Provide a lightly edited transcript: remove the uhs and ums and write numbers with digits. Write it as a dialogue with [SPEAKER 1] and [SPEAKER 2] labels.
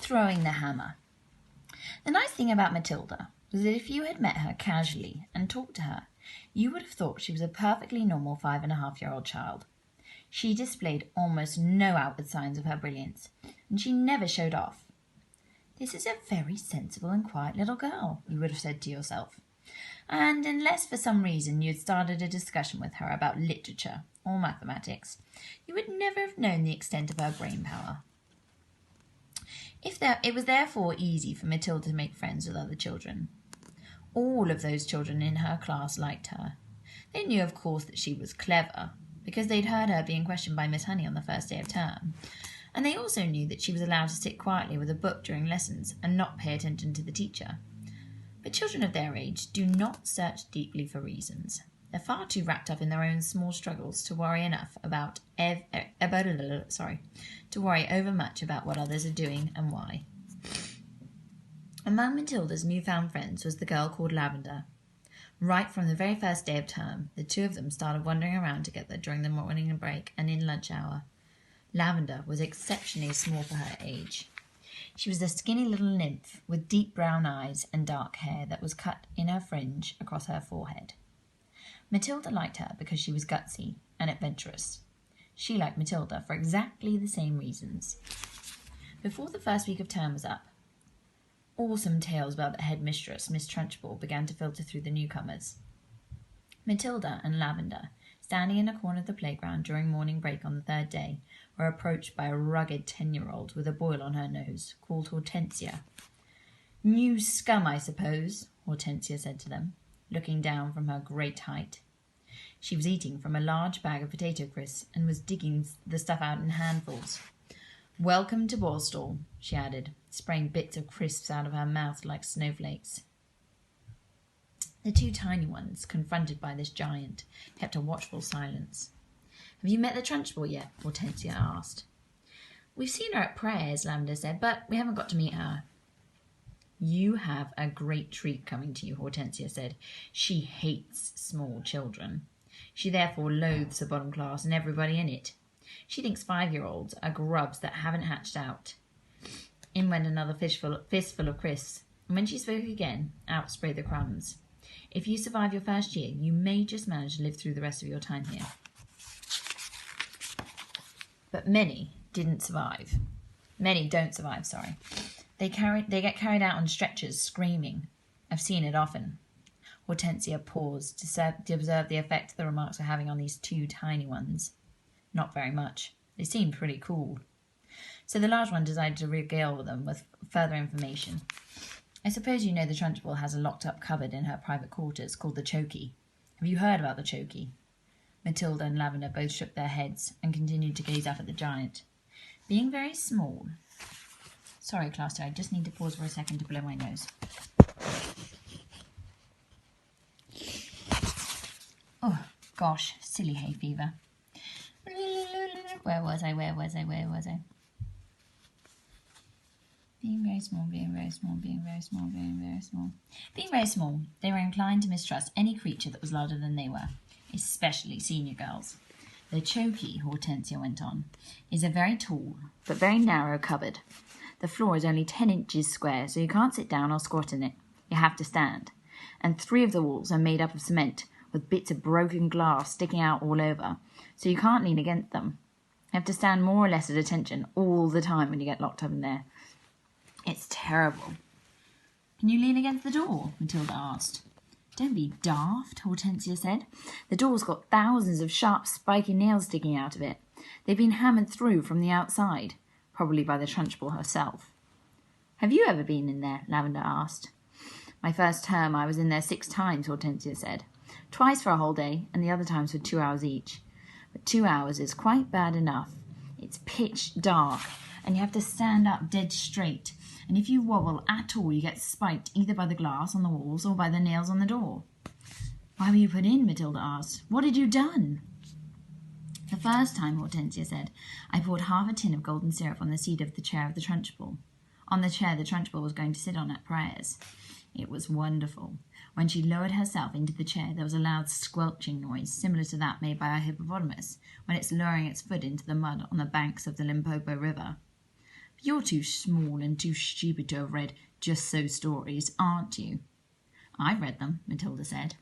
[SPEAKER 1] throwing the hammer. The nice thing about Matilda was that if you had met her casually and talked to her, you would have thought she was a perfectly normal 5.5-year-old child. She displayed almost no outward signs of her brilliance, and she never showed off. "This is a very sensible and quiet little girl," you would have said to yourself. And unless for some reason you had started a discussion with her about literature or mathematics, you would never have known the extent of her brain power. It was therefore easy for Matilda to make friends with other children. All of those children in her class liked her. They knew, of course, that she was clever, because they'd heard her being questioned by Miss Honey on the first day of term, and they also knew that she was allowed to sit quietly with a book during lessons and not pay attention to the teacher. But children of their age do not search deeply for reasons. They're far too wrapped up in their own small struggles to worry overmuch about what others are doing and why. Among Matilda's newfound friends was the girl called Lavender. Right from the very first day of term, the two of them started wandering around together during the morning break and in lunch hour. Lavender was exceptionally small for her age. She was a skinny little nymph with deep brown eyes and dark hair that was cut in a fringe across her forehead. Matilda liked her because she was gutsy and adventurous. She liked Matilda for exactly the same reasons. Before the first week of term was up, awesome tales about the headmistress, Miss Trunchbull, began to filter through the newcomers. Matilda and Lavender, standing in a corner of the playground during morning break on the third day, were approached by a rugged 10-year-old with a boil on her nose, called Hortensia. "New scum, I suppose," Hortensia said to them, looking down from her great height. She was eating from a large bag of potato crisps and was digging the stuff out in handfuls. "Welcome to Borstal," she added, spraying bits of crisps out of her mouth like snowflakes. The two tiny ones, confronted by this giant, kept a watchful silence. "Have you met the Trunchbull yet?" Hortensia asked. "We've seen her at prayers," Lavender said, "but we haven't got to meet her." "You have a great treat coming to you," Hortensia said. "She hates small children. She therefore loathes the bottom class and everybody in it. She thinks 5-year-olds are grubs that haven't hatched out." In went another fistful of crisps, and when she spoke again, out sprayed the crumbs. "If you survive your first year, you may just manage to live through the rest of your time here." But many didn't survive. Many don't survive, sorry. They get carried out on stretchers, screaming. I've seen it often. Hortensia paused to observe the effect the remarks were having on these two tiny ones. Not very much. They seemed pretty cool. So the large one decided to regale them with further information. "I suppose you know the Trunchbull has a locked-up cupboard in her private quarters called the Chokey. Have you heard about the Chokey?" Matilda and Lavender both shook their heads and continued to gaze up at the giant. Being very small... Sorry, class, I just need to pause for a second to blow my nose. Oh, gosh, silly hay fever. Where was I? Being very small, being very small, being very small, being very small. Being very small, they were inclined to mistrust any creature that was larger than they were, especially senior girls. The Chokey, Hortensia went on, is a very tall but very narrow cupboard. The floor is only 10 inches square, so you can't sit down or squat in it. You have to stand. And 3 of the walls are made up of cement, with bits of broken glass sticking out all over, so you can't lean against them. You have to stand more or less at attention all the time when you get locked up in there. It's terrible. "Can you lean against the door?" Matilda asked. "Don't be daft," Hortensia said. "The door's got thousands of sharp, spiky nails sticking out of it. They've been hammered through from the outside, probably by the Trunchbull herself." "Have you ever been in there?" Lavender asked. "My first term I was in there 6 times, Hortensia said. Twice for a whole day, and the other times for 2 hours each. But 2 hours is quite bad enough. It's pitch dark, and you have to stand up dead straight, and if you wobble at all, you get spiked either by the glass on the walls or by the nails on the door." "Why were you put in?" Matilda asked. "What had you done?" "The first time," Hortensia said, "I poured half a tin of golden syrup on the seat of the chair of the Trunchbull. On the chair the Trunchbull was going to sit on at prayers. It was wonderful. When she lowered herself into the chair, there was a loud squelching noise, similar to that made by a hippopotamus when it's lowering its foot into the mud on the banks of the Limpopo River. You're too small and too stupid to have read Just So stories, aren't you? I've read them, Matilda said.